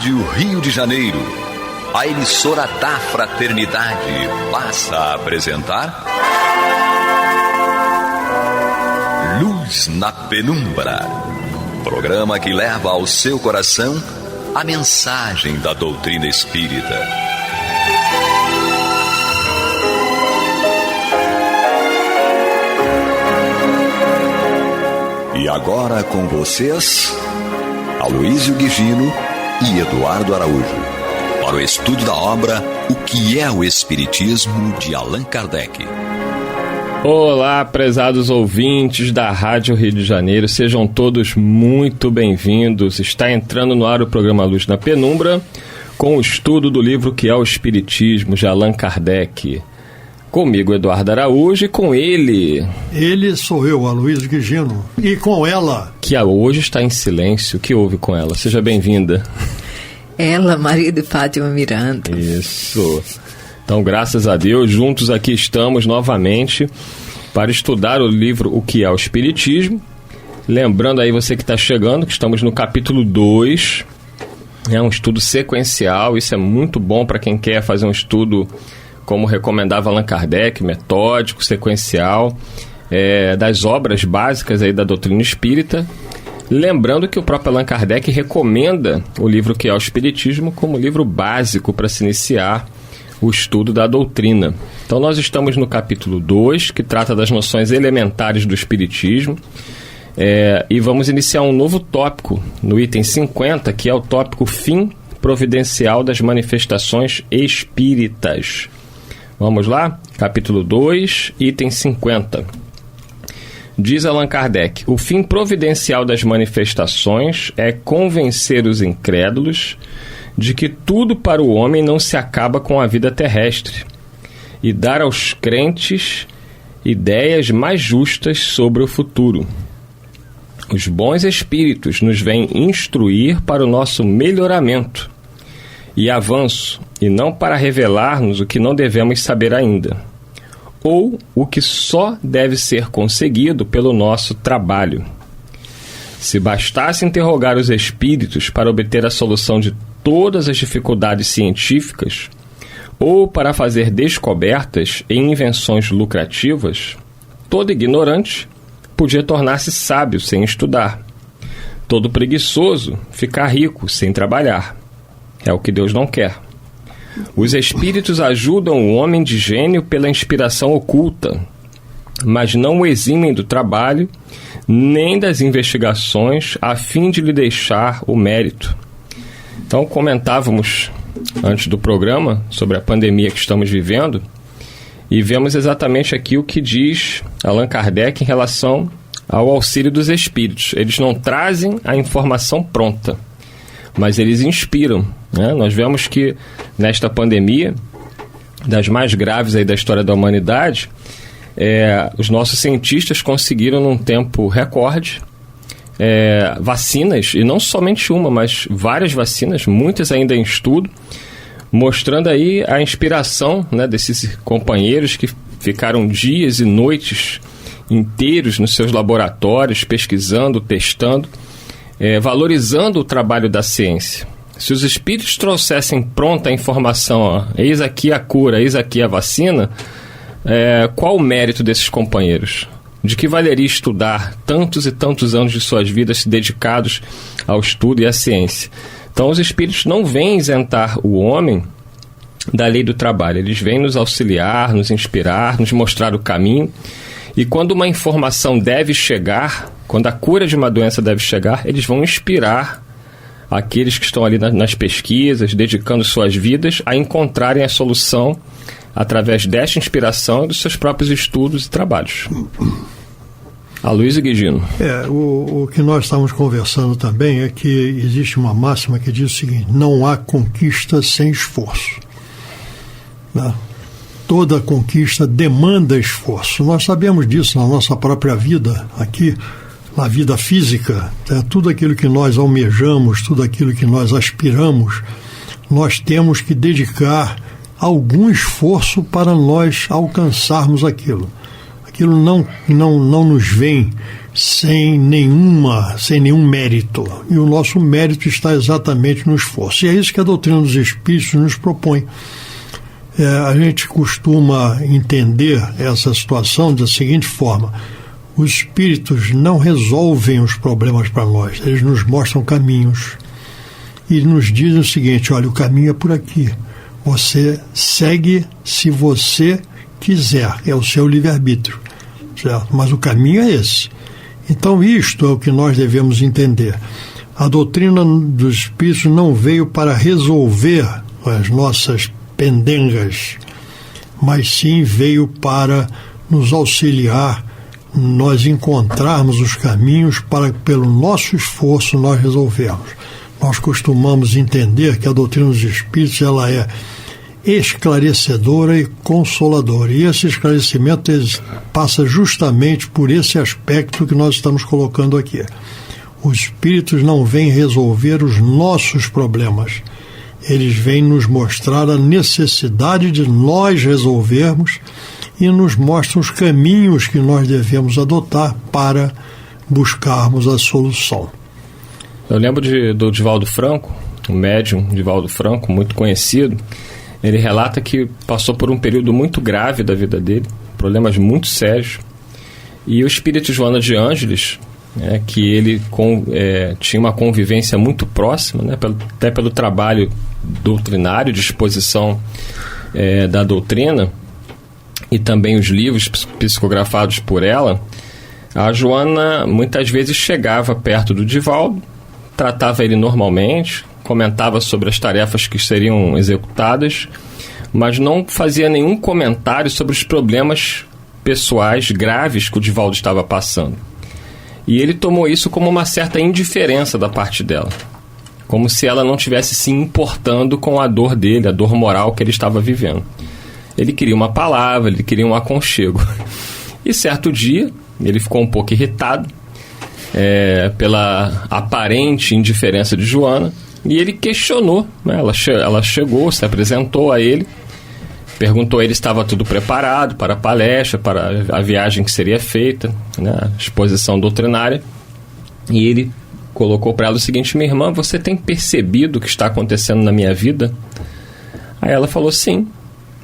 Rádio Rio de Janeiro, a emissora da Fraternidade, passa a apresentar Luz na Penumbra, programa que leva ao seu coração a mensagem da doutrina espírita. E agora com vocês, Aloísio Guigino e Eduardo Araújo, para o estudo da obra O que é o Espiritismo, de Allan Kardec. Olá, prezados ouvintes da Rádio Rio de Janeiro, sejam todos muito bem-vindos. Está entrando no ar o programa Luz na Penumbra, com o estudo do livro Que é o Espiritismo, de Allan Kardec. Comigo, Eduardo Araújo, e com ele... Ele sou eu, Aloísio Guigino, e com ela... Que hoje está em silêncio. O que houve com ela? Seja bem-vinda. Ela, Maria de Fátima Miranda. Isso. Então, graças a Deus, juntos aqui estamos novamente para estudar o livro O que é o Espiritismo. Lembrando aí você que está chegando, que estamos no capítulo 2. É um estudo sequencial, isso é muito bom para quem quer fazer um estudo... como recomendava Allan Kardec, metódico, sequencial, das obras básicas aí da doutrina espírita. Lembrando que o próprio Allan Kardec recomenda o livro Que é o Espiritismo como livro básico para se iniciar o estudo da doutrina. Então nós estamos no capítulo 2, que trata das noções elementares do Espiritismo, e vamos iniciar um novo tópico no item 50, que é o tópico Fim Providencial das Manifestações Espíritas. Vamos lá? Capítulo 2, item 50. Diz Allan Kardec: o fim providencial das manifestações é convencer os incrédulos de que tudo para o homem não se acaba com a vida terrestre e dar aos crentes ideias mais justas sobre o futuro. Os bons espíritos nos vêm instruir para o nosso melhoramento e avanço, e não para revelar-nos o que não devemos saber ainda, ou o que só deve ser conseguido pelo nosso trabalho. Se bastasse interrogar os espíritos para obter a solução de todas as dificuldades científicas, ou para fazer descobertas em invenções lucrativas, todo ignorante podia tornar-se sábio sem estudar, todo preguiçoso ficar rico sem trabalhar. É o que Deus não quer. Os espíritos ajudam o homem de gênio pela inspiração oculta, mas não o eximem do trabalho nem das investigações a fim de lhe deixar o mérito. Então, comentávamos antes do programa sobre a pandemia que estamos vivendo e vemos exatamente aqui o que diz Allan Kardec em relação ao auxílio dos espíritos. Eles não trazem a informação pronta, mas eles inspiram, né? Nós vemos que nesta pandemia, das mais graves aí da história da humanidade, os nossos cientistas conseguiram num tempo recorde vacinas, e não somente uma, mas várias vacinas, muitas ainda em estudo, mostrando aí a inspiração, né, desses companheiros que ficaram dias e noites inteiros nos seus laboratórios, pesquisando, testando, valorizando o trabalho da ciência. Se os espíritos trouxessem pronta a informação, eis aqui a cura, eis aqui a vacina, qual o mérito desses companheiros? De que valeria estudar tantos e tantos anos de suas vidas dedicados ao estudo e à ciência? Então os espíritos não vêm isentar o homem da lei do trabalho, eles vêm nos auxiliar, nos inspirar, nos mostrar o caminho. E quando uma informação deve chegar, quando a cura de uma doença deve chegar, eles vão inspirar aqueles que estão ali nas pesquisas, dedicando suas vidas a encontrarem a solução através desta inspiração e dos seus próprios estudos e trabalhos. Aloísio Guigino. O que nós estamos conversando também é que existe uma máxima que diz o seguinte: não há conquista sem esforço, né? Toda conquista demanda esforço. Nós sabemos disso na nossa própria vida aqui, na vida física. Tudo aquilo que nós almejamos, tudo aquilo que nós aspiramos, nós temos que dedicar algum esforço para nós alcançarmos aquilo Aquilo não nos vem sem nenhum mérito. E o nosso mérito está exatamente no esforço. E é isso que a doutrina dos Espíritos nos propõe. A gente costuma entender essa situação da seguinte forma: os Espíritos não resolvem os problemas para nós, eles nos mostram caminhos. E nos dizem o seguinte: olha, o caminho é por aqui. Você segue se você quiser, é o seu livre-arbítrio, certo? Mas o caminho é esse. Então isto é o que nós devemos entender. A doutrina dos Espíritos não veio para resolver as nossas pendengas, mas sim veio para nos auxiliar, nós encontrarmos os caminhos para, pelo nosso esforço, nós resolvermos. Nós costumamos entender que a doutrina dos Espíritos ela é esclarecedora e consoladora. E esse esclarecimento passa justamente por esse aspecto que nós estamos colocando aqui. Os Espíritos não vêm resolver os nossos problemas. Eles vêm nos mostrar a necessidade de nós resolvermos e nos mostram os caminhos que nós devemos adotar para buscarmos a solução. Eu lembro do Divaldo Franco, o médium Divaldo Franco, muito conhecido. Ele relata que passou por um período muito grave da vida dele, problemas muito sérios. E o espírito Joana de Ângeles, que ele tinha uma convivência muito próxima, até pelo trabalho doutrinário, de exposição da doutrina, e também os livros psicografados por ela, a Joana muitas vezes chegava perto do Divaldo, tratava ele normalmente, comentava sobre as tarefas que seriam executadas, mas não fazia nenhum comentário sobre os problemas pessoais graves que o Divaldo estava passando. E ele tomou isso como uma certa indiferença da parte dela, como se ela não estivesse se importando com a dor dele, a dor moral que ele estava vivendo. Ele queria uma palavra, ele queria um aconchego. E certo dia, ele ficou um pouco irritado pela aparente indiferença de Joana, e ele questionou, ela chegou, se apresentou a ele, perguntou a ele se estava tudo preparado para a palestra, para a viagem que seria feita, a exposição doutrinária, e ele colocou para ela o seguinte: minha irmã, você tem percebido o que está acontecendo na minha vida? Aí ela falou: sim,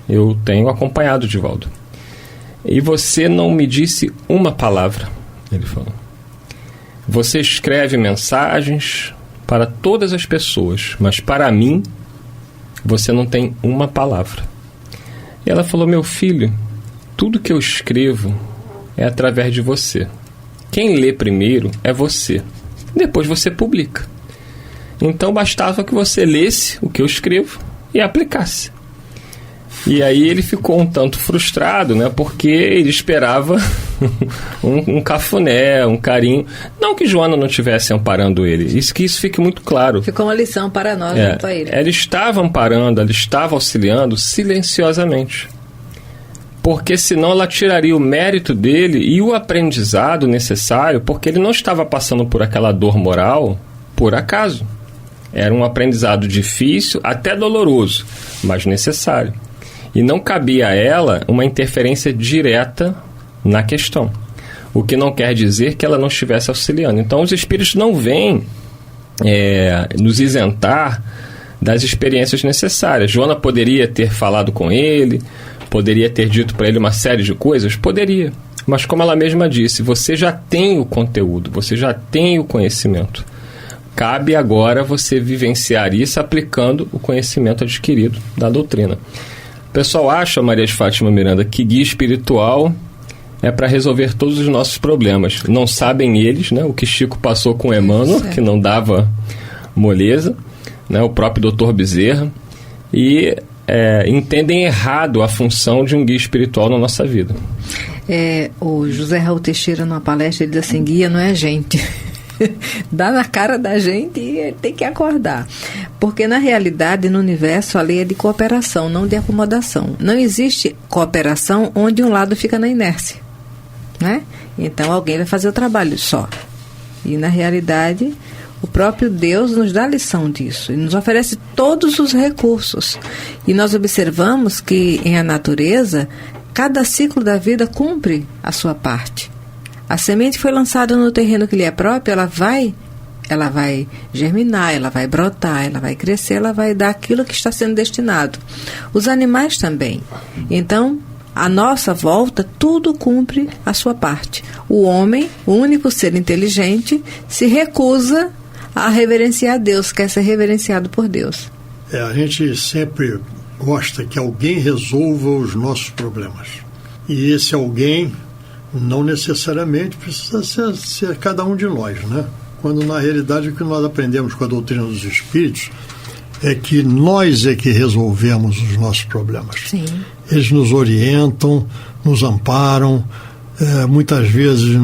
eu tenho acompanhado o Divaldo. E você não me disse uma palavra, ele falou. Você escreve mensagens para todas as pessoas, mas para mim você não tem uma palavra. E ela falou: meu filho, tudo que eu escrevo é através de você. Quem lê primeiro é você. Depois você publica. Então bastava que você lesse o que eu escrevo e aplicasse. E aí ele ficou um tanto frustrado, porque ele esperava um cafuné, um carinho. Não que Joana não estivesse amparando ele, que isso fique muito claro. Ficou uma lição para nós, junto a ele. Ela estava amparando, ela estava auxiliando silenciosamente. Porque senão ela tiraria o mérito dele e o aprendizado necessário, porque ele não estava passando por aquela dor moral por acaso. Era um aprendizado difícil, até doloroso, mas necessário. E não cabia a ela uma interferência direta na questão. O que não quer dizer que ela não estivesse auxiliando. Então, os espíritos não vêm nos isentar das experiências necessárias. Joana poderia ter falado com ele, poderia ter dito para ele uma série de coisas? Poderia. Mas, como ela mesma disse, você já tem o conteúdo, você já tem o conhecimento. Cabe agora você vivenciar isso aplicando o conhecimento adquirido da doutrina. O pessoal acha, Maria de Fátima Miranda, que guia espiritual é para resolver todos os nossos problemas. Não sabem eles, o que Chico passou com Emmanuel, que não dava moleza, o próprio Dr. Bezerra, e entendem errado a função de um guia espiritual na nossa vida. O José Raul Teixeira, numa palestra, ele diz assim: guia não é gente. Dá na cara da gente e ele tem que acordar. Porque, na realidade, no universo, a lei é de cooperação, não de acomodação. Não existe cooperação onde um lado fica na inércia, Então, alguém vai fazer o trabalho só. E, na realidade, o próprio Deus nos dá lição disso. E nos oferece todos os recursos. E nós observamos que, em a natureza, Cada ciclo da vida cumpre a sua parte. A semente foi lançada no terreno que lhe é próprio, ela vai germinar, ela vai brotar, ela vai crescer, ela vai dar aquilo que está sendo destinado. Os animais também. Então, à nossa volta, tudo cumpre a sua parte. O homem, o único ser inteligente, se recusa a reverenciar Deus, quer ser reverenciado por Deus. A gente sempre gosta que alguém resolva os nossos problemas. E esse alguém não necessariamente precisa ser cada um de nós, né? Quando na realidade o que nós aprendemos com a doutrina dos espíritos é que nós é que resolvemos os nossos problemas. Sim. Eles nos orientam, nos amparam, muitas vezes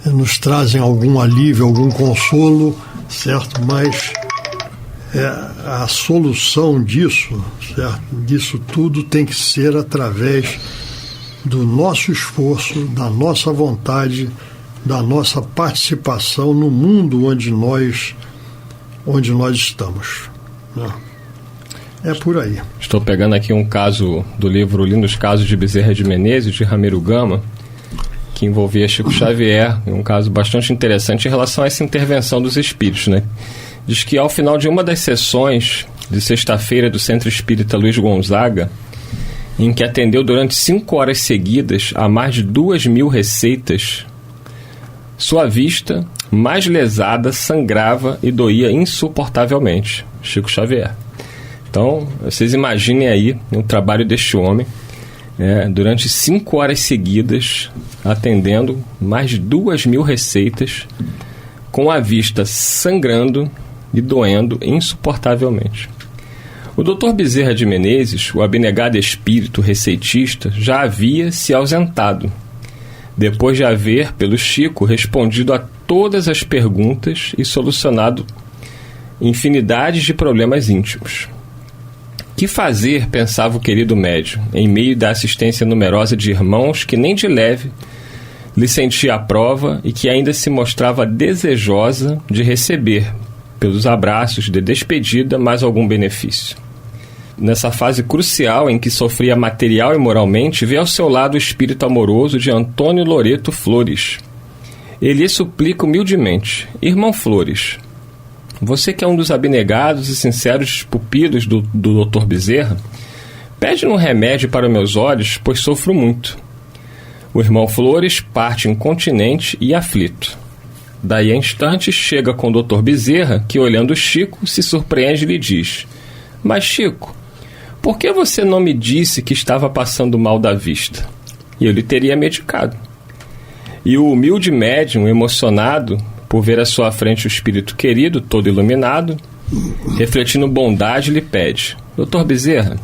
nos trazem algum alívio, algum consolo, certo? Mas a solução disso, certo? Disso tudo tem que ser através do nosso esforço, da nossa vontade, da nossa participação no mundo onde nós estamos, né? É por aí. Estou pegando aqui um caso do livro Lindos Casos de Bezerra de Menezes, de Ramiro Gama, que envolvia Chico Xavier, um caso bastante interessante em relação a essa intervenção dos espíritos, né? Diz que ao final de uma das sessões de sexta-feira do Centro Espírita Luiz Gonzaga, em que atendeu durante 5 horas seguidas a mais de 2.000 receitas, sua vista, mais lesada, sangrava e doía insuportavelmente. Chico Xavier. Então, vocês imaginem aí o trabalho deste homem, durante 5 horas seguidas, atendendo mais de 2.000 receitas, com a vista sangrando e doendo insuportavelmente. O Dr. Bezerra de Menezes, o abnegado espírito receitista, já havia se ausentado, depois de haver, pelo Chico, respondido a todas as perguntas e solucionado infinidades de problemas íntimos. Que fazer, pensava o querido médium, em meio da assistência numerosa de irmãos que nem de leve lhe sentia a prova e que ainda se mostrava desejosa de receber, pelos abraços de despedida, mais algum benefício. Nessa fase crucial em que sofria material e moralmente, vê ao seu lado o espírito amoroso de Antônio Loreto Flores. Ele suplica humildemente: irmão Flores, você que é um dos abnegados e sinceros pupilos do Dr. Bezerra, pede um remédio para meus olhos, pois sofro muito. O irmão Flores parte incontinente e aflito. Daí a instantes chega com o Dr. Bezerra, que olhando Chico, se surpreende e lhe diz: mas Chico, por que você não me disse que estava passando mal da vista? E eu lhe teria medicado. E o humilde médium, emocionado por ver à sua frente o espírito querido, todo iluminado, refletindo bondade, lhe pede: Dr. Bezerra,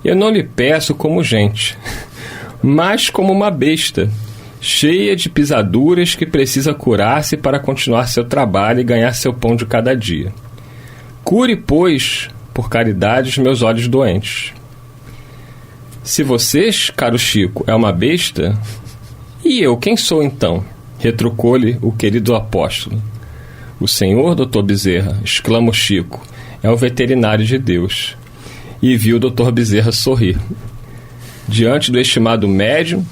eu não lhe peço como gente, mas como uma besta, cheia de pisaduras que precisa curar-se para continuar seu trabalho e ganhar seu pão de cada dia. Cure, pois, por caridade, os meus olhos doentes. Se vocês, caro Chico, é uma besta, e eu quem sou então? Retrucou-lhe o querido apóstolo. O senhor, Dr. Bezerra, exclama o Chico, é o veterinário de Deus. E viu o Dr. Bezerra sorrir. Diante do estimado médium,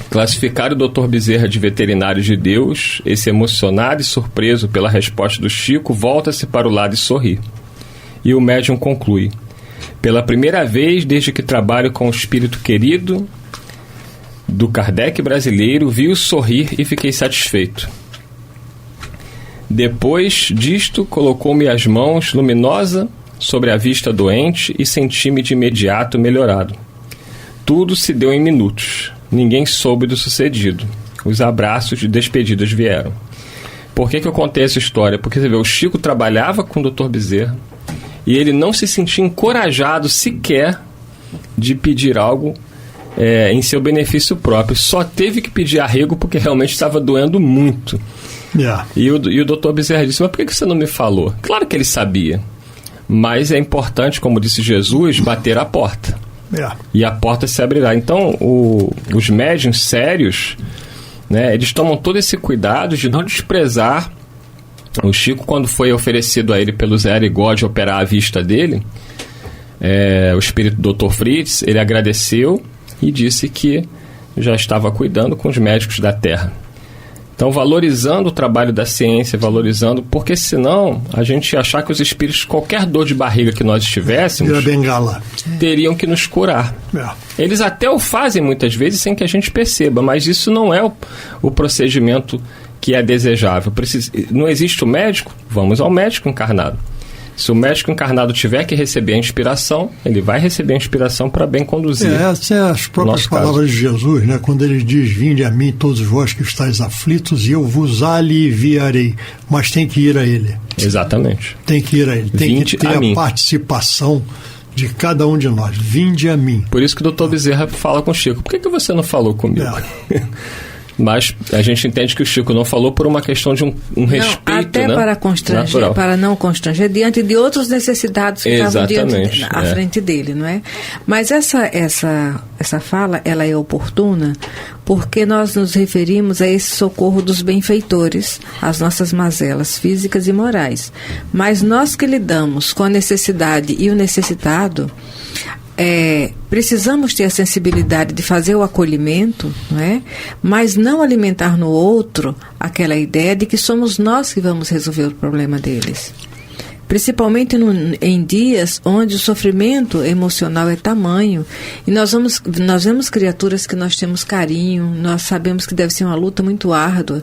classificar o Dr. Bezerra de veterinário de Deus, esse emocionado e surpreso pela resposta do Chico, volta-se para o lado e sorri. E o médium conclui: pela primeira vez desde que trabalho com o espírito querido do Kardec brasileiro, vi-o sorrir e fiquei satisfeito. Depois disto, colocou-me as mãos luminosa sobre a vista doente e senti-me de imediato melhorado. Tudo se deu em minutos. Ninguém soube do sucedido. Os abraços de despedidas vieram. Por que eu contei essa história? Porque você vê, o Chico trabalhava com o Dr. Bezerra e ele não se sentia encorajado sequer de pedir algo em seu benefício próprio. Só teve que pedir arrego porque realmente estava doendo muito. Yeah. E o Dr. Bezerra disse: mas por que você não me falou? Claro que ele sabia, mas é importante, como disse Jesus, bater a porta. Yeah. E a porta se abrirá. Então, os médiuns sérios, né, eles tomam todo esse cuidado de não desprezar. O Chico, quando foi oferecido a ele pelo Zé Arigode operar a vista dele, o espírito do Dr. Fritz, ele agradeceu, e disse que já estava cuidando com os médicos da Terra. Então, valorizando o trabalho da ciência, valorizando, porque senão a gente ia achar que os espíritos, qualquer dor de barriga que nós tivéssemos, bengala, teriam que nos curar. Eles até o fazem muitas vezes sem que a gente perceba, mas isso não é o procedimento que é desejável. Não existe o médico? Vamos ao médico encarnado. Se o médico encarnado tiver que receber a inspiração, ele vai receber a inspiração para bem conduzir. Essas são as próprias palavras de Jesus, né? Quando ele diz: vinde a mim todos vós que estáis aflitos e eu vos aliviarei. Mas tem que ir a ele. Exatamente. Tem que ir a ele. Tem que ter a participação de cada um de nós. Vinde a mim. Por isso que o Dr. Bezerra fala com o Chico: por que você não falou comigo? Mas a gente entende que o Chico não falou por uma questão de um respeito, até, né? Para constranger, natural. Para não constranger, diante de outros necessitados que estavam à frente dele, não é? Mas essa fala, ela é oportuna porque nós nos referimos a esse socorro dos benfeitores, às nossas mazelas físicas e morais. Mas nós que lidamos com a necessidade e o necessitado, precisamos ter a sensibilidade de fazer o acolhimento, não é? Mas não alimentar no outro aquela ideia de que somos nós que vamos resolver o problema deles. Principalmente em dias onde o sofrimento emocional é tamanho e nós vemos criaturas que nós temos carinho, nós sabemos que deve ser uma luta muito árdua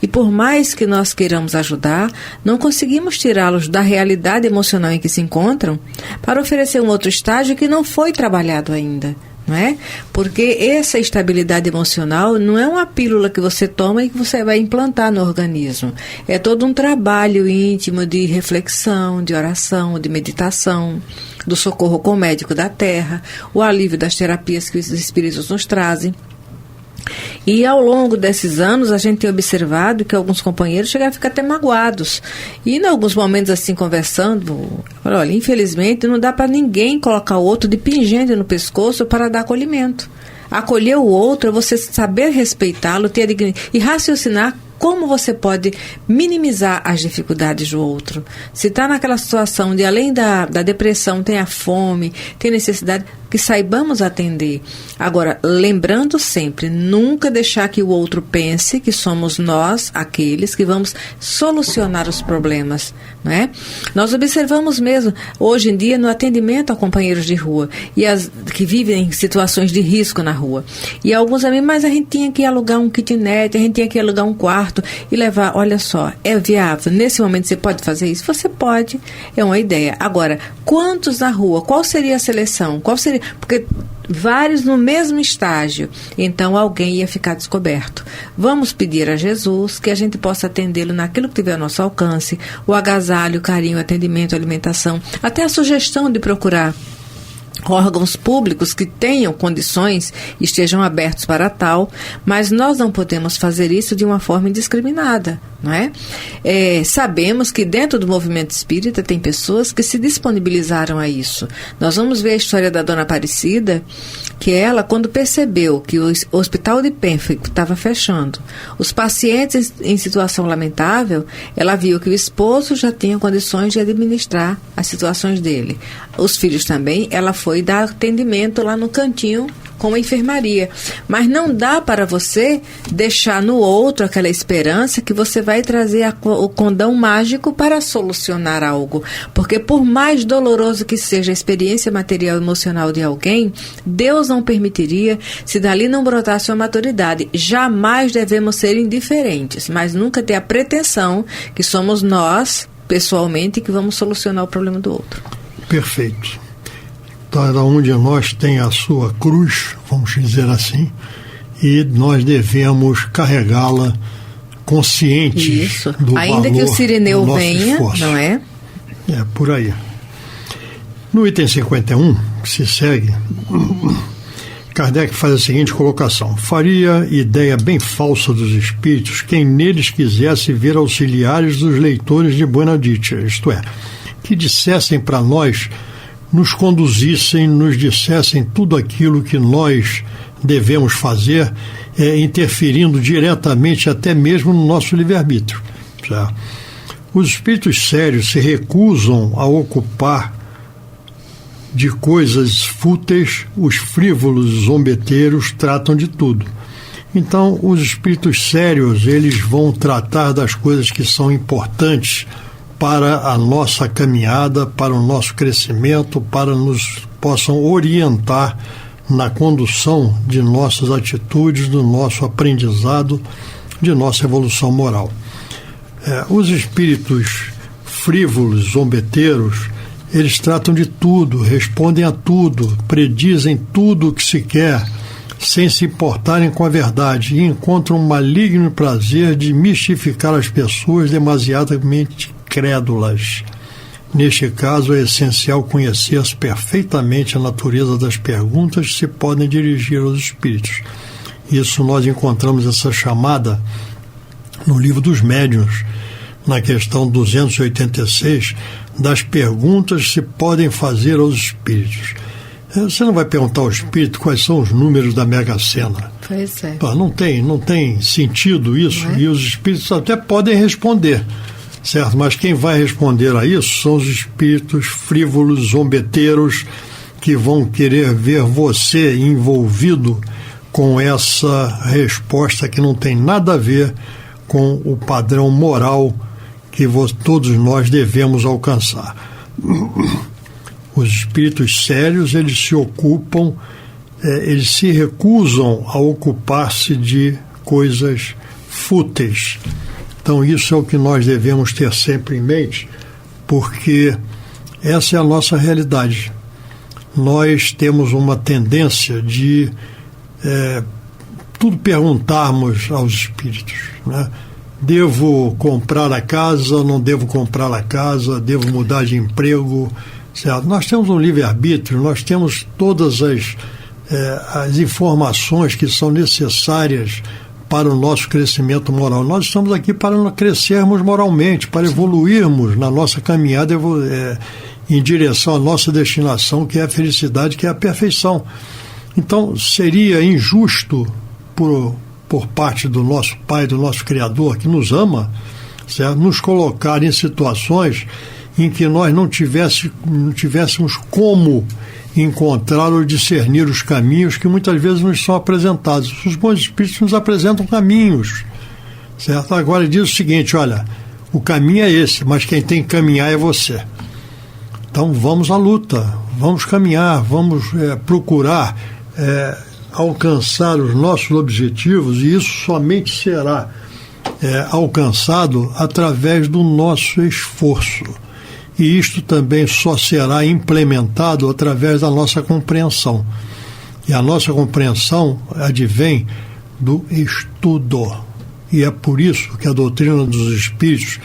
e por mais que nós queiramos ajudar, não conseguimos tirá-los da realidade emocional em que se encontram para oferecer um outro estágio que não foi trabalhado ainda. Não é? Porque essa estabilidade emocional não é uma pílula que você toma e que você vai implantar no organismo. É todo um trabalho íntimo de reflexão, de oração, de meditação, do socorro com o médico da Terra, o alívio das terapias que os espíritos nos trazem. E ao longo desses anos a gente tem observado que alguns companheiros chegaram a ficar até magoados. E em alguns momentos assim conversando, olha, infelizmente não dá para ninguém colocar o outro de pingente no pescoço para dar acolhimento. Acolher o outro é você saber respeitá-lo, ter a dignidade e raciocinar como você pode minimizar as dificuldades do outro. Se está naquela situação de além da depressão, tem a fome, tem necessidade, que saibamos atender. Agora, lembrando sempre, nunca deixar que o outro pense que somos nós, aqueles que vamos solucionar os problemas, não é? Nós observamos mesmo, hoje em dia, no atendimento a companheiros de rua, que vivem em situações de risco na rua. E alguns amigos, mas a gente tinha que alugar um kitnet, a gente tinha que alugar um quarto e levar, olha só, é viável, nesse momento você pode fazer isso? Você pode, é uma ideia. Agora, quantos na rua? Qual seria a seleção? Qual seria? Porque vários no mesmo estágio, então alguém ia ficar descoberto. Vamos pedir a Jesus que a gente possa atendê-lo naquilo que tiver ao nosso alcance, o agasalho, o carinho, o atendimento, a alimentação, até a sugestão de procurar órgãos públicos que tenham condições e estejam abertos para tal, mas nós não podemos fazer isso de uma forma indiscriminada, não é? Sabemos que dentro do movimento espírita tem pessoas que se disponibilizaram a isso. Nós vamos ver a história da Dona Aparecida, que ela, quando percebeu que o hospital de Penfield estava fechando, os pacientes em situação lamentável, ela viu que o esposo já tinha condições de administrar as situações dele. Os filhos também, ela foi dar atendimento lá no cantinho com a enfermaria. Mas não dá para você deixar no outro aquela esperança que você vai trazer o condão mágico para solucionar algo. Porque por mais doloroso que seja a experiência material e emocional de alguém, Deus não permitiria se dali não brotasse uma maturidade. Jamais devemos ser indiferentes, mas nunca ter a pretensão que somos nós, pessoalmente, que vamos solucionar o problema do outro. Perfeito. Cada um de nós tem a sua cruz, vamos dizer assim, e nós devemos carregá-la conscientes do valor. Ainda que o Cirineu venha, esforço. Não é? É, por aí. No item 51, que se segue, Kardec faz a seguinte colocação: faria ideia bem falsa dos espíritos quem neles quisesse ver auxiliares dos leitores de Buena Dicha, isto é, que dissessem para nós, nos conduzissem, nos dissessem tudo aquilo que nós devemos fazer, interferindo diretamente até mesmo no nosso livre-arbítrio. Os espíritos sérios se recusam a ocupar de coisas fúteis, os frívolos zombeteiros tratam de tudo. Então, os espíritos sérios, eles vão tratar das coisas que são importantes para a nossa caminhada, para o nosso crescimento, para nos possam orientar na condução de nossas atitudes, do nosso aprendizado, de nossa evolução moral. Os espíritos frívolos, zombeteiros, eles tratam de tudo, respondem a tudo, predizem tudo o que se quer, sem se importarem com a verdade, e encontram um maligno prazer de mistificar as pessoas demasiadamente crédulas. Neste caso, é essencial conhecer perfeitamente a natureza das perguntas que se podem dirigir aos espíritos. Isso nós encontramos essa chamada no Livro dos Médiuns, na questão 286, das perguntas que se podem fazer aos espíritos. Você não vai perguntar ao espírito quais são os números da Mega Sena. Pois é. Não tem sentido isso, e os espíritos até podem responder, certo? Mas quem vai responder a isso são os espíritos frívolos, zombeteiros, que vão querer ver você envolvido com essa resposta que não tem nada a ver com o padrão moral que todos nós devemos alcançar. Os espíritos sérios, eles se ocupam, eles se recusam a ocupar-se de coisas fúteis. Então, isso é o que nós devemos ter sempre em mente, porque essa é a nossa realidade. Nós temos uma tendência de tudo perguntarmos aos espíritos, né? Devo comprar a casa, não devo comprar a casa, devo mudar de emprego, certo? Nós temos um livre-arbítrio, nós temos todas as informações que são necessárias para o nosso crescimento moral. Nós estamos aqui para crescermos moralmente, para evoluirmos na nossa caminhada em direção à nossa destinação, que é a felicidade, que é a perfeição. Então, seria injusto por parte do nosso Pai, do nosso Criador, que nos ama, certo? Nos colocar em situações em que nós não tivéssemos como encontrar ou discernir os caminhos que muitas vezes nos são apresentados. Os bons espíritos nos apresentam caminhos, certo? Agora diz o seguinte: olha, o caminho é esse, mas quem tem que caminhar é você. Então vamos à luta, vamos caminhar, vamos procurar alcançar os nossos objetivos, e isso somente será alcançado através do nosso esforço. E isto também só será implementado através da nossa compreensão. E a nossa compreensão advém do estudo. E é por isso que a doutrina dos espíritos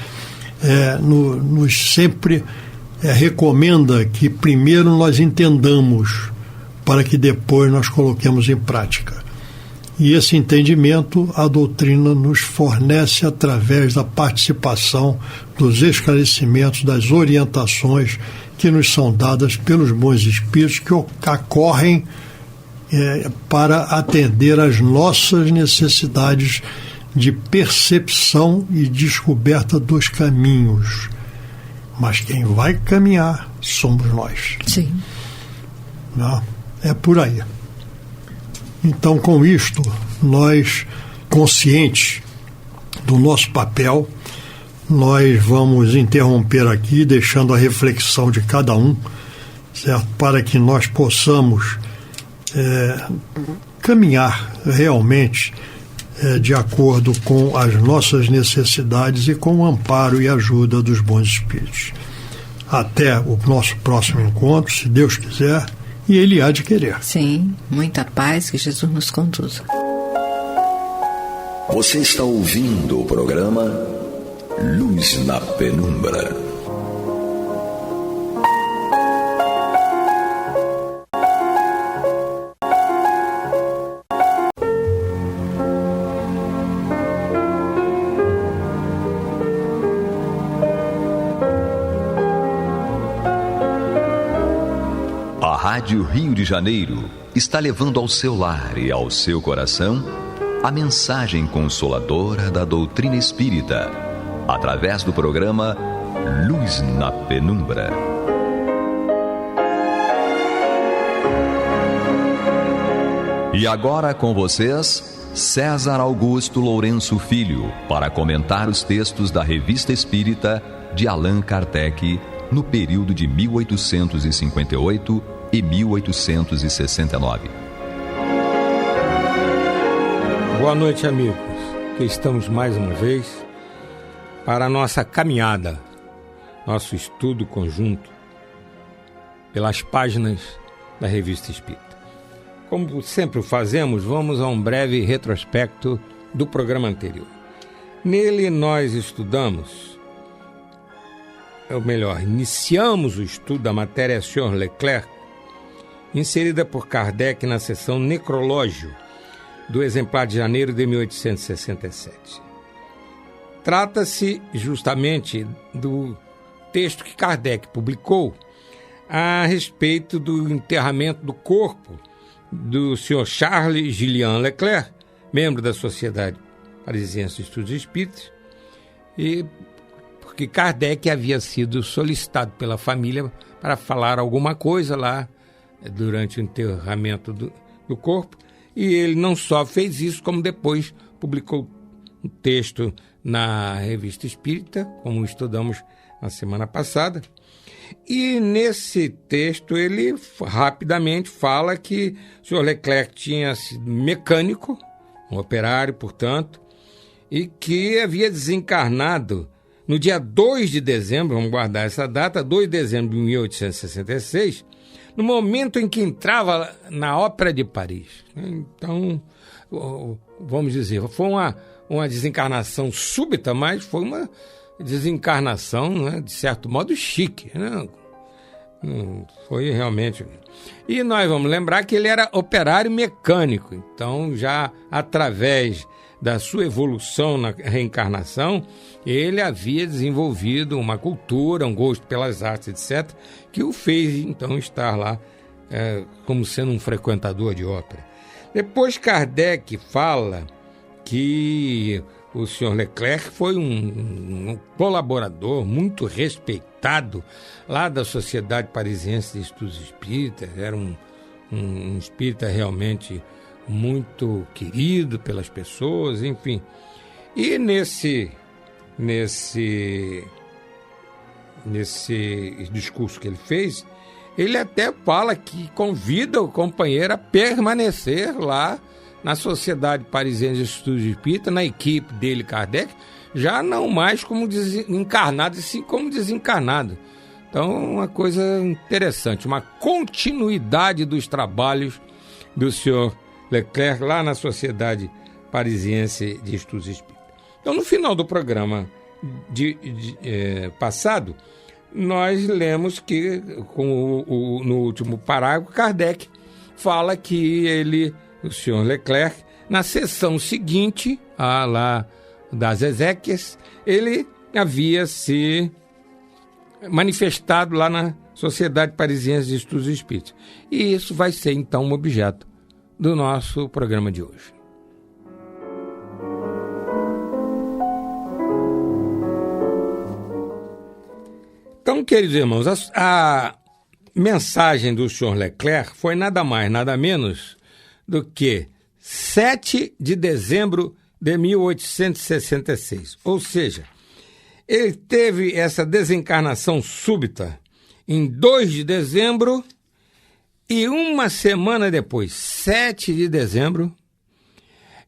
nos sempre recomenda que primeiro nós entendamos, para que depois nós coloquemos em prática. E esse entendimento a doutrina nos fornece através da participação dos esclarecimentos, das orientações que nos são dadas pelos bons espíritos que acorrem para atender às nossas necessidades de percepção e descoberta dos caminhos. Mas quem vai caminhar somos nós. Sim. Não? É por aí. Então, com isto, nós, conscientes do nosso papel, nós vamos interromper aqui, deixando a reflexão de cada um, certo? Para que nós possamos caminhar realmente de acordo com as nossas necessidades e com o amparo e ajuda dos bons espíritos. Até o nosso próximo encontro, se Deus quiser, e Ele há de querer. Sim, muita paz, que Jesus nos conduza. Você está ouvindo o programa Luz na Penumbra. A Rádio Rio de Janeiro está levando ao seu lar e ao seu coração a mensagem consoladora da doutrina espírita, através do programa Luz na Penumbra. E agora com vocês, César Augusto Lourenço Filho, para comentar os textos da Revista Espírita de Allan Kardec no período de 1858 e 1869. Boa noite, amigos. Aqui estamos mais uma vez para a nossa caminhada, nosso estudo conjunto pelas páginas da Revista Espírita. Como sempre o fazemos, vamos a um breve retrospecto do programa anterior. Nele nós iniciamos o estudo da matéria Sr. Leclerc, inserida por Kardec na seção Necrológio do exemplar de janeiro de 1867. Trata-se justamente do texto que Kardec publicou a respeito do enterramento do corpo do Sr. Charles Julien Leclerc, membro da Sociedade Parisiense de Estudos Espíritas, e porque Kardec havia sido solicitado pela família para falar alguma coisa lá durante o enterramento do corpo, e ele não só fez isso, como depois publicou um texto na Revista Espírita, como estudamos na semana passada. E nesse texto ele rapidamente fala que o Sr. Leclerc tinha sido mecânico, um operário, portanto, e que havia desencarnado no dia 2 de dezembro, vamos guardar essa data, 2 de dezembro de 1866, no momento em que entrava na Ópera de Paris. Então, vamos dizer, foi uma desencarnação súbita, mas foi uma desencarnação, né, de certo modo, chique, né? Foi realmente. E nós vamos lembrar que ele era operário mecânico, então já através da sua evolução na reencarnação, ele havia desenvolvido uma cultura, um gosto pelas artes, etc., que o fez então estar lá como sendo um frequentador de ópera. Depois Kardec fala que o Sr. Leclerc foi um colaborador muito respeitado lá da Sociedade Parisiense de Estudos Espíritas, era um espírita realmente muito querido pelas pessoas, enfim. E nesse discurso que ele fez, ele até fala que convida o companheiro a permanecer lá na Sociedade Parisiense de Estudos Espíritas, na equipe dele, Kardec, já não mais como encarnado, e sim como desencarnado. Então, uma coisa interessante, uma continuidade dos trabalhos do Sr. Leclerc lá na Sociedade Parisiense de Estudos Espíritas. Então, no final do programa passado, nós lemos que, no último parágrafo, Kardec fala que o Sr. Leclerc, na sessão seguinte, lá das Exéquias, ele havia se manifestado lá na Sociedade Parisiense de Estudos Espíritas. E isso vai ser, então, um objeto do nosso programa de hoje. Então, queridos irmãos, a mensagem do Sr. Leclerc foi nada mais, nada menos do que 7 de dezembro de 1866. Ou seja, ele teve essa desencarnação súbita em 2 de dezembro e uma semana depois, 7 de dezembro,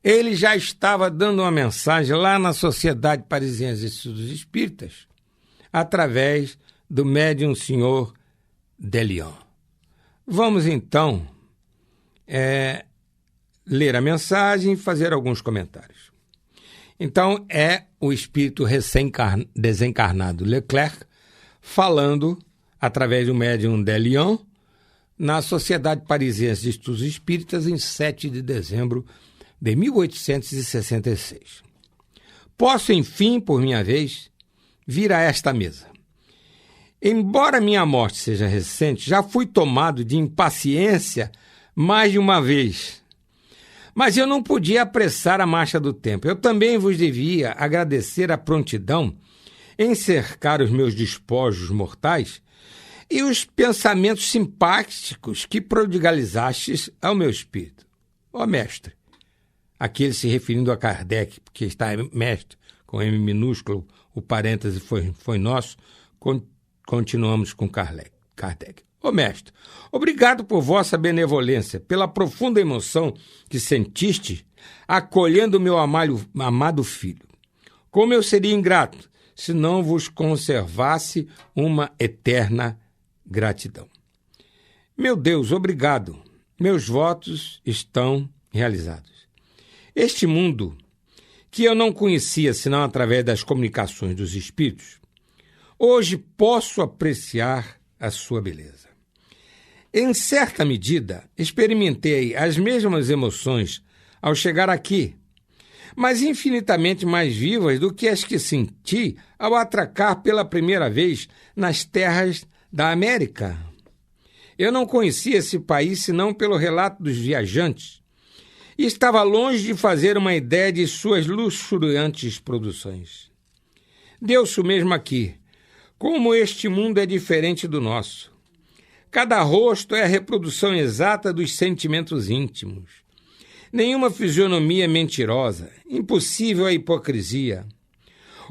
ele já estava dando uma mensagem lá na Sociedade Parisiense de Estudos Espíritas, através do médium Senhor Delion. Vamos então ler a mensagem e fazer alguns comentários. Então, é o espírito desencarnado Leclerc falando, através do médium Delion, na Sociedade Parisiense de Estudos Espíritas, em 7 de dezembro de 1866. Posso, enfim, por minha vez, vir a esta mesa. Embora minha morte seja recente, já fui tomado de impaciência mais de uma vez. Mas eu não podia apressar a marcha do tempo. Eu também vos devia agradecer a prontidão em cercar os meus despojos mortais e os pensamentos simpáticos que prodigalizastes ao meu espírito. Ó mestre, aqui ele se referindo a Kardec, porque está mestre, com M minúsculo, o parêntese foi nosso, continuamos com Kardec. Ó mestre, obrigado por vossa benevolência, pela profunda emoção que sentiste acolhendo meu amado filho. Como eu seria ingrato se não vos conservasse uma eterna gratidão. Meu Deus, obrigado. Meus votos estão realizados. Este mundo, que eu não conhecia senão através das comunicações dos espíritos, hoje posso apreciar a sua beleza. Em certa medida, experimentei as mesmas emoções ao chegar aqui, mas infinitamente mais vivas do que as que senti ao atracar pela primeira vez nas terras da América. Eu não conhecia esse país senão pelo relato dos viajantes e estava longe de fazer uma ideia de suas luxuriantes produções. Deu-se o mesmo aqui, como este mundo é diferente do nosso. Cada rosto é a reprodução exata dos sentimentos íntimos. Nenhuma fisionomia mentirosa, impossível a hipocrisia.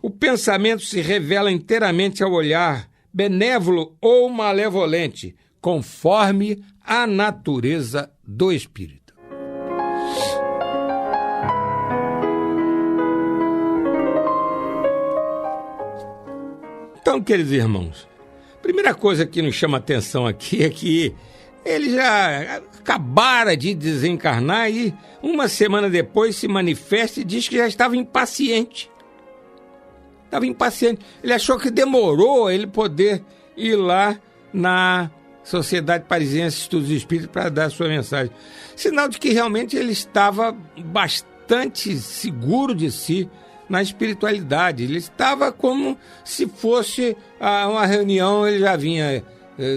O pensamento se revela inteiramente ao olhar, benévolo ou malevolente, conforme a natureza do espírito. Então, queridos irmãos, a primeira coisa que nos chama a atenção aqui é que ele já acabara de desencarnar e uma semana depois se manifesta e diz que já estava impaciente. Ele achou que demorou ele poder ir lá na Sociedade Parisiense de Estudos Espíritas para dar a sua mensagem. Sinal de que realmente ele estava bastante seguro de si na espiritualidade. Ele estava como se fosse uma reunião, ele já vinha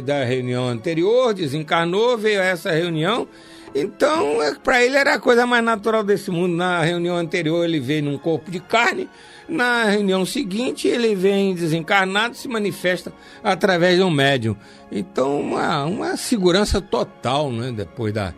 da reunião anterior, desencarnou, veio a essa reunião. Então, para ele era a coisa mais natural desse mundo. Na reunião anterior ele veio num corpo de carne, na reunião seguinte ele vem desencarnado, se manifesta através de um médium. Então, uma segurança total, né, depois da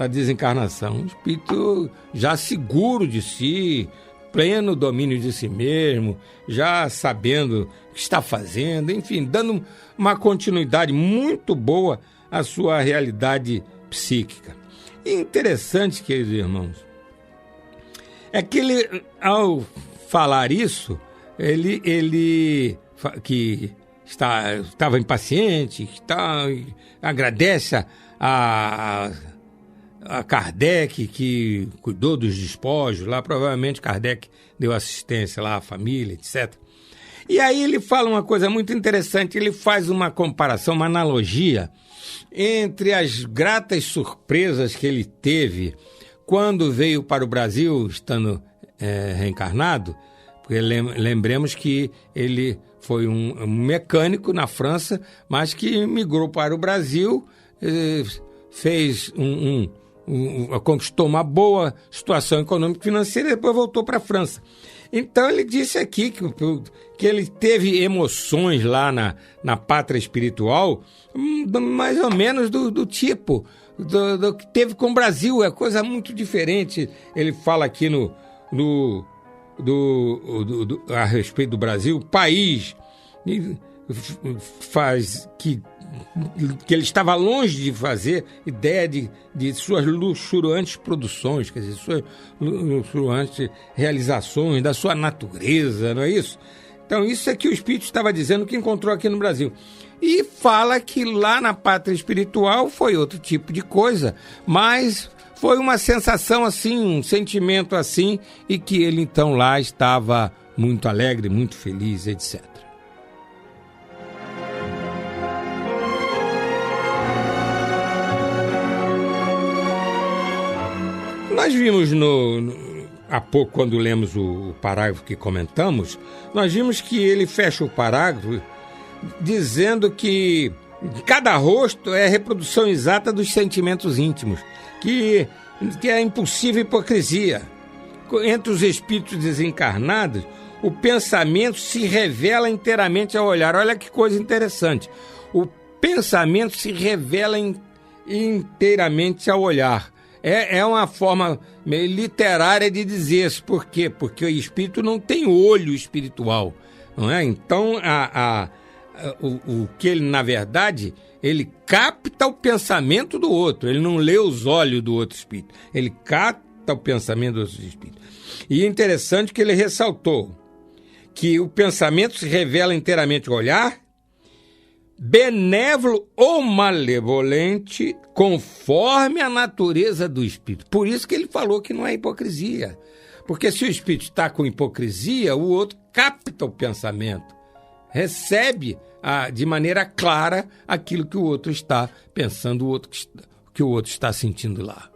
desencarnação. Um espírito já seguro de si, pleno domínio de si mesmo, já sabendo o que está fazendo, enfim, dando uma continuidade muito boa à sua realidade psíquica. E interessante, queridos irmãos, é que ele, ao falar isso, ele que estava impaciente, agradece a Kardec, que cuidou dos despojos lá, provavelmente Kardec deu assistência lá à família, etc. E aí ele fala uma coisa muito interessante, ele faz uma comparação, uma analogia entre as gratas surpresas que ele teve quando veio para o Brasil, estando reencarnado, porque lembremos que ele foi um mecânico na França, mas que migrou para o Brasil, fez conquistou uma boa situação econômica e financeira e depois voltou para a França. Então ele disse aqui que ele teve emoções lá na pátria espiritual, mais ou menos do tipo do que teve com o Brasil, é coisa muito diferente. Ele fala aqui a respeito do Brasil, o país faz que ele estava longe de fazer ideia de suas luxuriantes produções, quer dizer, suas luxuriantes realizações, da sua natureza, não é isso? Então isso é que o Espírito estava dizendo que encontrou aqui no Brasil. E fala que lá na pátria espiritual foi outro tipo de coisa, mas foi uma sensação assim, um sentimento assim, e que ele então lá estava muito alegre, muito feliz, etc. Nós vimos há pouco, quando lemos o parágrafo que comentamos, nós vimos que ele fecha o parágrafo dizendo que cada rosto é a reprodução exata dos sentimentos íntimos, que é impossível hipocrisia. Entre os espíritos desencarnados, o pensamento se revela inteiramente ao olhar. Olha que coisa interessante. O pensamento se revela inteiramente ao olhar. É uma forma meio literária de dizer isso. Por quê? Porque o espírito não tem olho espiritual, não é? Então, o que ele, na verdade, ele capta o pensamento do outro. Ele não lê os olhos do outro espírito. Ele capta o pensamento do outro espírito. E é interessante que ele ressaltou que o pensamento se revela inteiramente ao olhar, benévolo ou malevolente, conforme a natureza do espírito. Por isso que ele falou que não é hipocrisia. Porque se o espírito está com hipocrisia, o outro capta o pensamento, recebe de maneira clara aquilo que o outro está pensando, que o outro está sentindo lá.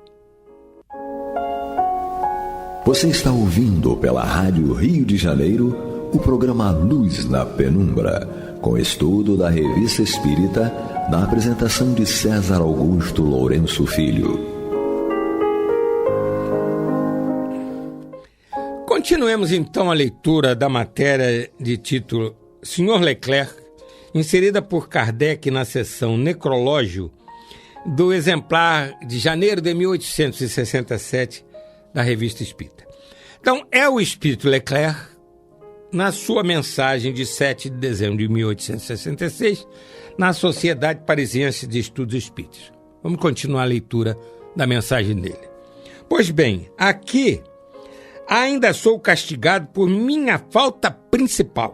Você está ouvindo pela Rádio Rio de Janeiro o programa Luz na Penumbra, com estudo da Revista Espírita, na apresentação de César Augusto Lourenço Filho. Continuemos então a leitura da matéria de título Sr. Leclerc, inserida por Kardec na seção Necrológio do exemplar de janeiro de 1867 da Revista Espírita. Então, é o Espírito Leclerc, na sua mensagem de 7 de dezembro de 1866, na Sociedade Parisiense de Estudos Espíritas. Vamos continuar a leitura da mensagem dele. Pois bem, aqui ainda sou castigado por minha falta principal,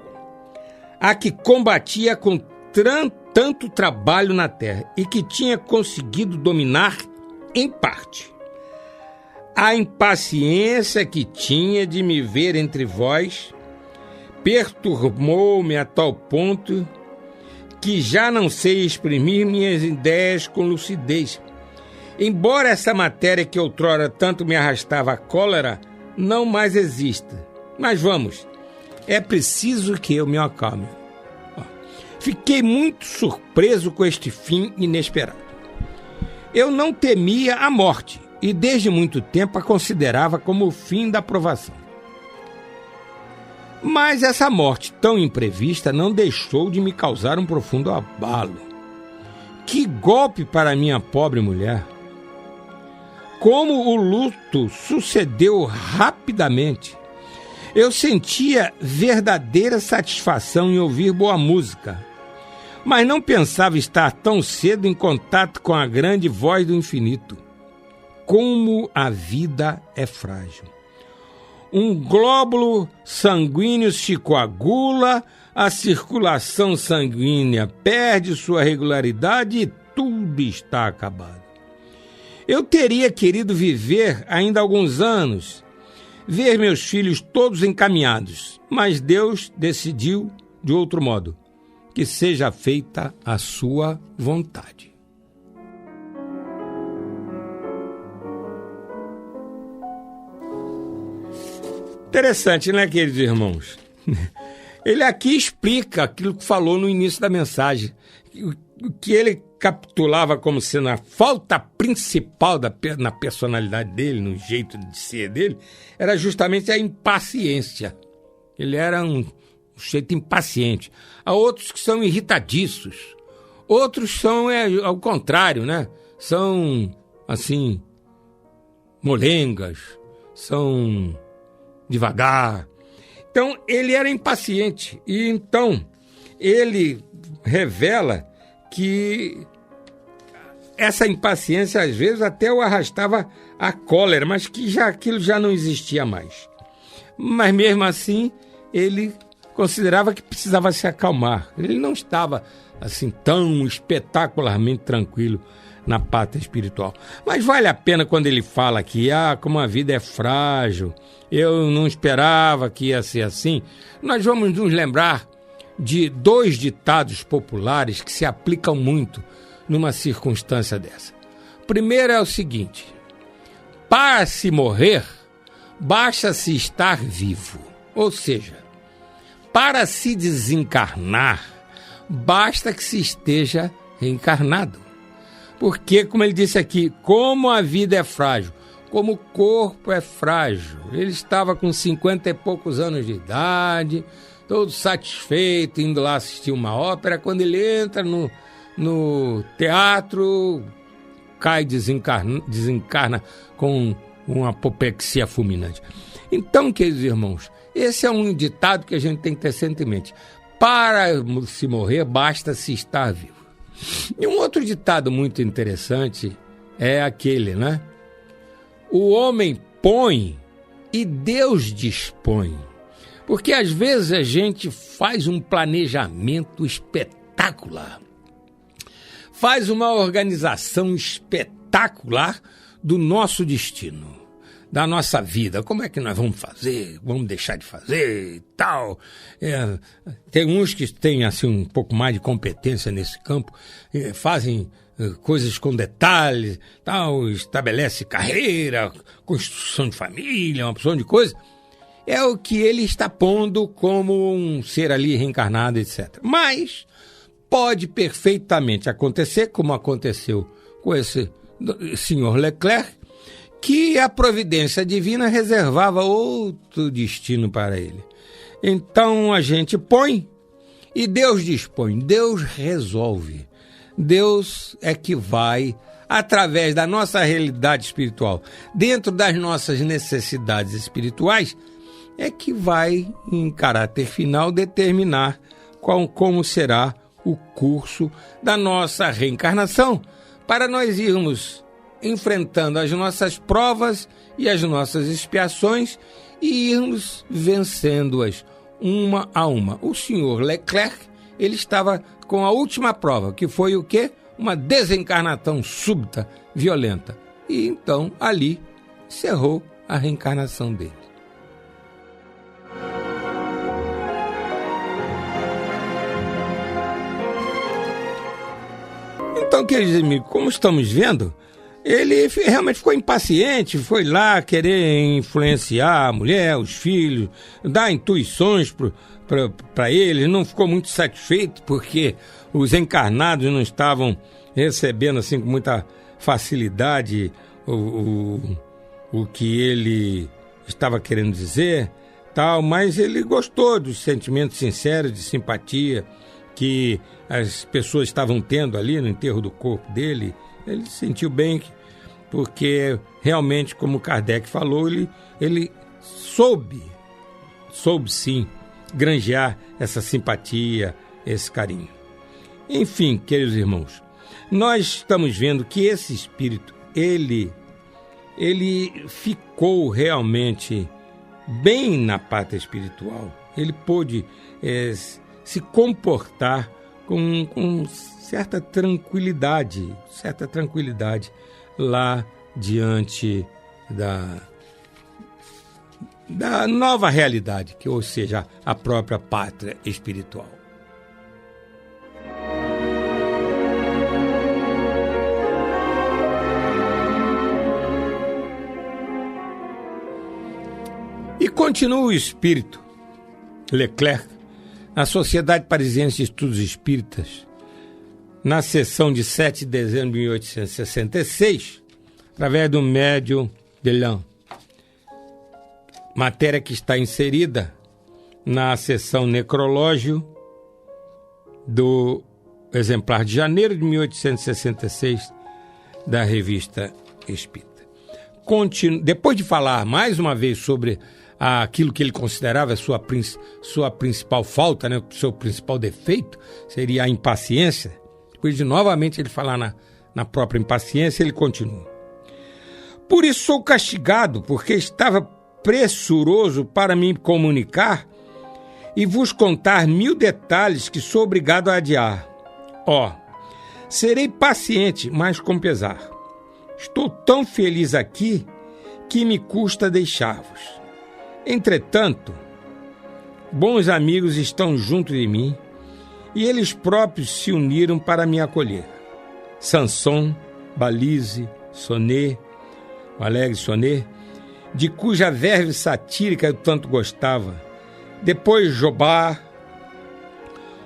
a que combatia com tanto trabalho na terra e que tinha conseguido dominar em parte. A impaciência que tinha de me ver entre vós perturbou-me a tal ponto que já não sei exprimir minhas ideias com lucidez. Embora essa matéria que outrora tanto me arrastava a cólera não mais exista. Mas vamos, é preciso que eu me acalme. Fiquei muito surpreso com este fim inesperado. Eu não temia a morte e desde muito tempo a considerava como o fim da provação. Mas essa morte tão imprevista não deixou de me causar um profundo abalo. Que golpe para minha pobre mulher! Como o luto sucedeu rapidamente. Eu sentia verdadeira satisfação em ouvir boa música, mas não pensava estar tão cedo em contato com a grande voz do infinito. Como a vida é frágil. Um glóbulo sanguíneo se coagula, a circulação sanguínea perde sua regularidade e tudo está acabado. Eu teria querido viver ainda alguns anos, ver meus filhos todos encaminhados, mas Deus decidiu de outro modo, que seja feita a sua vontade. Interessante, né, queridos irmãos? Ele aqui explica aquilo que falou no início da mensagem. O que ele capitulava como sendo a falta principal na personalidade dele, no jeito de ser dele, era justamente a impaciência. Ele era um sujeito impaciente. Há outros que são irritadiços. Outros são ao contrário, né? São, assim, molengas, são devagar. Então, ele era impaciente. E então, ele revela que essa impaciência, às vezes, até o arrastava à cólera, mas que aquilo já não existia mais. Mas, mesmo assim, ele considerava que precisava se acalmar. Ele não estava, assim, tão espetacularmente tranquilo na pátria espiritual. Mas vale a pena quando ele fala que, como a vida é frágil, eu não esperava que ia ser assim. Nós vamos nos lembrar de 2 ditados populares que se aplicam muito numa circunstância dessa. O primeiro é o seguinte: para se morrer, basta-se estar vivo. Ou seja, para se desencarnar, basta que se esteja reencarnado. Porque, como ele disse aqui, como a vida é frágil, como o corpo é frágil. Ele estava com 50 e poucos anos de idade, todo satisfeito, indo lá assistir uma ópera. Quando ele entra no teatro, cai e desencarna com uma apoplexia fulminante. Então, queridos irmãos, esse é um ditado que a gente tem que ter sempre em mente. Para se morrer, basta se estar vivo. E um outro ditado muito interessante é aquele, né? O homem põe e Deus dispõe. Porque às vezes a gente faz um planejamento espetacular, faz uma organização espetacular do nosso destino, da nossa vida. Como é que nós vamos fazer? Vamos deixar de fazer e tal. Tem uns que têm assim, um pouco mais de competência nesse campo, fazem coisas com detalhes, tal, estabelece carreira, construção de família, uma porção de coisas. É o que ele está pondo como um ser ali reencarnado, etc. Mas pode perfeitamente acontecer, como aconteceu com esse senhor Leclerc, que a providência divina reservava outro destino para ele. Então a gente põe e Deus dispõe, Deus resolve. Deus é que vai, através da nossa realidade espiritual, dentro das nossas necessidades espirituais, é que vai, em caráter final, determinar como será o curso da nossa reencarnação, para nós irmos enfrentando as nossas provas e as nossas expiações e irmos vencendo-as uma a uma. O senhor Leclerc, ele estava com a última prova, que foi o quê? Uma desencarnação súbita, violenta. E então, ali, encerrou a reencarnação dele. Então, queridos amigos, como estamos vendo, ele realmente ficou impaciente, foi lá querer influenciar a mulher, os filhos, dar intuições para eles, não ficou muito satisfeito porque os encarnados não estavam recebendo assim com muita facilidade o que ele estava querendo dizer, tal, mas ele gostou dos sentimentos sinceros de simpatia que as pessoas estavam tendo ali no enterro do corpo dele. Ele se sentiu bem, porque realmente, como Kardec falou, ele soube sim granjear essa simpatia, esse carinho. Enfim, queridos irmãos, nós estamos vendo que esse espírito, ele ficou realmente bem na pátria espiritual. Ele pôde se comportar com certa tranquilidade lá diante da nova realidade, ou seja, a própria pátria espiritual. E continua o espírito Leclerc na Sociedade Parisiense de Estudos Espíritas, na sessão de 7 de dezembro de 1866, através do médium Delin. Matéria que está inserida na seção Necrológio do exemplar de janeiro de 1866 da Revista Espírita. Depois de falar mais uma vez sobre aquilo que ele considerava sua principal falta, né, o seu principal defeito, seria a impaciência. Depois de novamente ele falar na própria impaciência, ele continua. Por isso sou castigado, porque estava pressuroso para me comunicar e vos contar 1000 detalhes que sou obrigado a adiar. Serei paciente, mas com pesar. Estou tão feliz aqui que me custa deixar-vos. Entretanto, bons amigos estão junto de mim e eles próprios se uniram para me acolher. Sanson, Balize, Sonet, o alegre Sonet, de cuja verve satírica eu tanto gostava. Depois Jobard,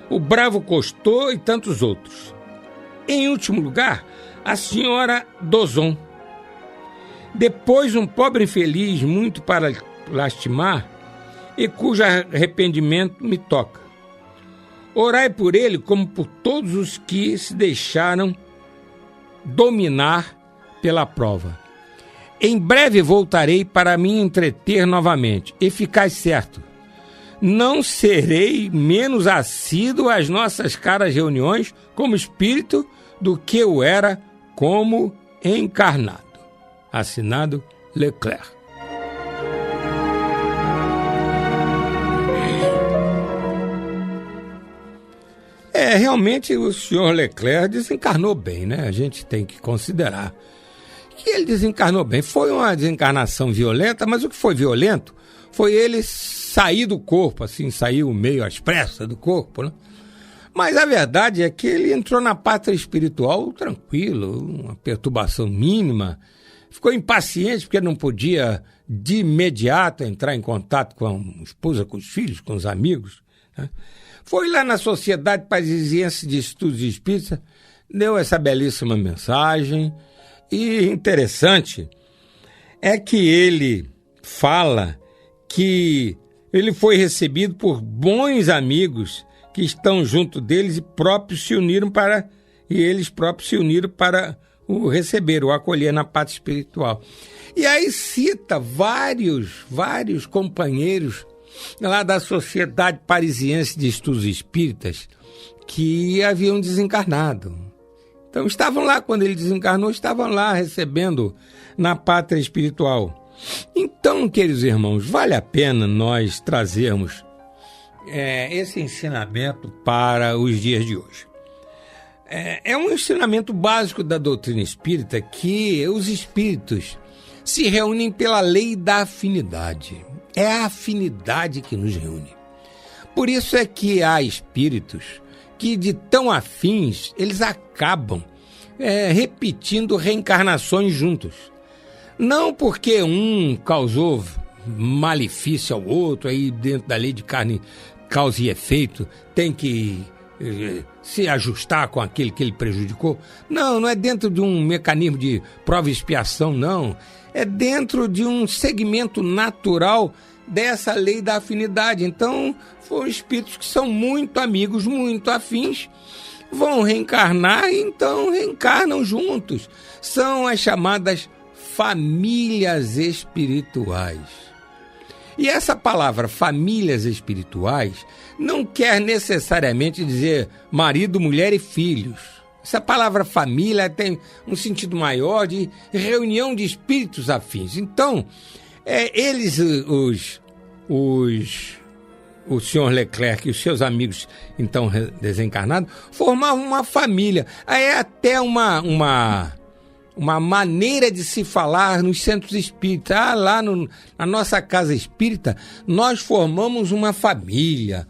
o bravo Cousteau e tantos outros. Em último lugar, a senhora Dozon. Depois um pobre infeliz, muito para lastimar, e cujo arrependimento me toca. Orai por ele como por todos os que se deixaram dominar pela prova. Em breve voltarei para me entreter novamente, e ficai certo, não serei menos assíduo às nossas caras reuniões como espírito do que eu era como encarnado. Assinado Leclerc. Realmente o senhor Leclerc desencarnou bem, né? A gente tem que considerar que ele desencarnou bem. Foi uma desencarnação violenta, mas o que foi violento foi ele sair do corpo, assim, saiu meio às pressas do corpo, né? Mas a verdade é que ele entrou na pátria espiritual tranquilo, uma perturbação mínima, ficou impaciente porque não podia de imediato entrar em contato com a esposa, com os filhos, com os amigos, né? Foi lá na Sociedade Parisiense de Estudos Espíritas, deu essa belíssima mensagem. E interessante é que ele fala que ele foi recebido por bons amigos que estão junto deles e eles próprios se uniram para o receber, o acolher na pátria espiritual. E aí cita vários companheiros lá da Sociedade Parisiense de Estudos Espíritas que haviam desencarnado. Então estavam lá, quando ele desencarnou, estavam lá recebendo na pátria espiritual. Então, queridos irmãos, vale a pena nós trazermos esse ensinamento para os dias de hoje. É um ensinamento básico da doutrina espírita que os espíritos se reúnem pela lei da afinidade. É a afinidade que nos reúne. Por isso é que há espíritos que, de tão afins, eles acabam repetindo reencarnações juntos. Não porque um causou malefício ao outro, aí dentro da lei de carne, causa e efeito, tem que se ajustar com aquele que ele prejudicou. Não é dentro de um mecanismo de prova e expiação, não. É dentro de um segmento natural dessa lei da afinidade. Então, foram espíritos que são muito amigos, muito afins, vão reencarnar e então reencarnam juntos. São as chamadas famílias espirituais. E essa palavra famílias espirituais não quer necessariamente dizer marido, mulher e filhos. Essa palavra família tem um sentido maior de reunião de espíritos afins. Então, eles, o senhor Leclerc e os seus amigos, então desencarnados, formavam uma família. É até uma maneira de se falar nos centros espíritas. Lá na nossa casa espírita, nós formamos uma família.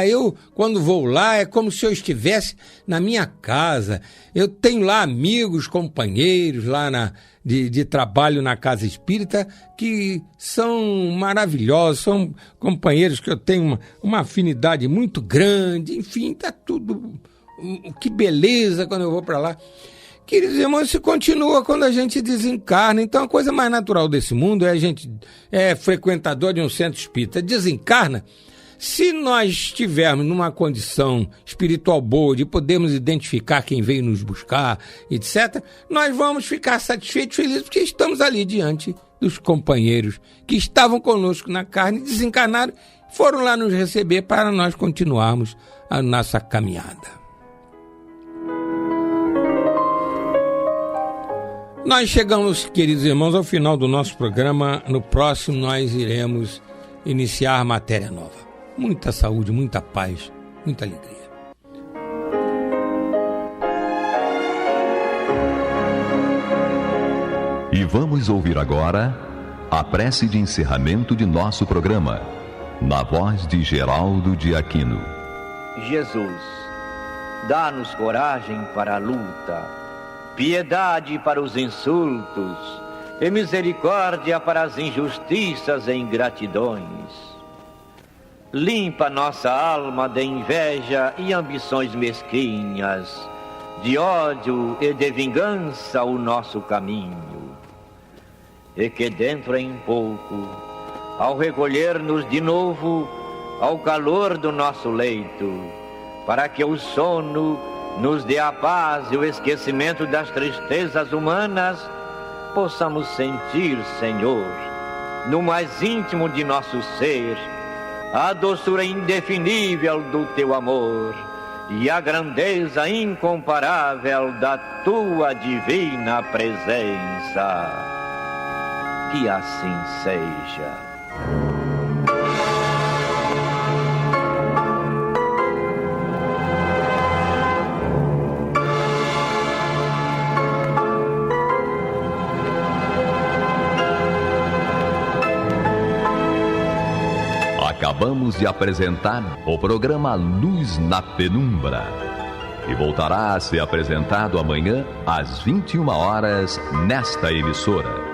Eu, quando vou lá, é como se eu estivesse na minha casa. Eu tenho lá amigos, companheiros lá de trabalho na casa espírita que são maravilhosos, são companheiros que eu tenho uma afinidade muito grande. Enfim, tá tudo... Que beleza quando eu vou para lá. Queridos irmãos, isso continua quando a gente desencarna. Então, a coisa mais natural desse mundo é a gente frequentador de um centro espírita. Desencarna. Se nós estivermos numa condição espiritual boa, de podermos identificar quem veio nos buscar, etc., nós vamos ficar satisfeitos, felizes, porque estamos ali diante dos companheiros que estavam conosco na carne, desencarnaram, foram lá nos receber para nós continuarmos a nossa caminhada. Nós chegamos, queridos irmãos, ao final do nosso programa. No próximo nós iremos iniciar matéria nova. Muita saúde, muita paz, muita alegria. E vamos ouvir agora a prece de encerramento de nosso programa, na voz de Geraldo de Aquino. Jesus, dá-nos coragem para a luta, piedade para os insultos e misericórdia para as injustiças e ingratidões. Limpa nossa alma de inveja e ambições mesquinhas, de ódio e de vingança o nosso caminho. E que dentro em pouco, ao recolher-nos de novo ao calor do nosso leito, para que o sono nos dê a paz e o esquecimento das tristezas humanas, possamos sentir, Senhor, no mais íntimo de nosso ser, a doçura indefinível do teu amor e a grandeza incomparável da tua divina presença. Que assim seja. Acabamos de apresentar o programa Luz na Penumbra, que voltará a ser apresentado amanhã às 21 horas nesta emissora.